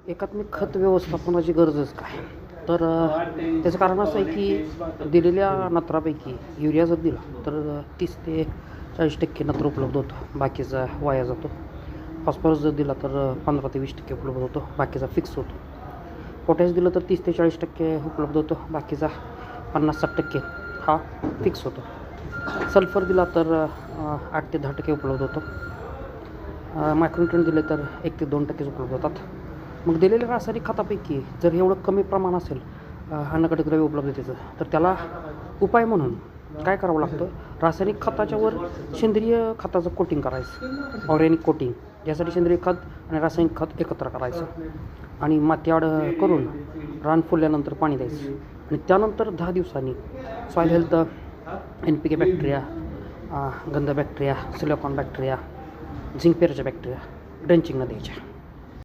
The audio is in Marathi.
एकात्मिक खत व्यवस्थापनाची गरजच काय? तर त्याचं कारण असं आहे की दिलेल्या नत्रापैकी युरिया जर दिला तर 30 ते 40% नत्र उपलब्ध होतं, बाकीचा वाया जातो. फॉस्फरस जर दिला तर 15 ते 20% उपलब्ध होतो, बाकीचा फिक्स होतो. पोटॅश दिलं तर 30 ते 40% उपलब्ध होतो, बाकीचा 50-60% हा फिक्स होतो. सल्फर दिला तर 8 ते 10% उपलब्ध होतो. मायक्रोन्यूट्रन दिले तर 1 ते 2% उपलब्ध होतात. मग दिलेल्या रासायनिक खतापैकी जर एवढं कमी प्रमाण असेल अन्नघटकद्रव्य उपलब्धतेचं, तर त्याला उपाय म्हणून काय करावं लागतं? रासायनिक खताच्या वर सेंद्रिय खताचं कोटिंग करायचं, ऑर्गॅनिक कोटिंग. यासाठी सेंद्रिय खत आणि रासायनिक खत एकत्र करायचं आणि मातीआड करून रान फुलल्यानंतर पाणी द्यायचं आणि त्यानंतर 10 दिवसांनी सॉईल हेल्थ NPK बॅक्टेरिया, गंध बॅक्टेरिया, सिलिकॉन बॅक्टेरिया, झिंक पेरच्या बॅक्टेरिया ड्रेंचिंगला द्यायच्या.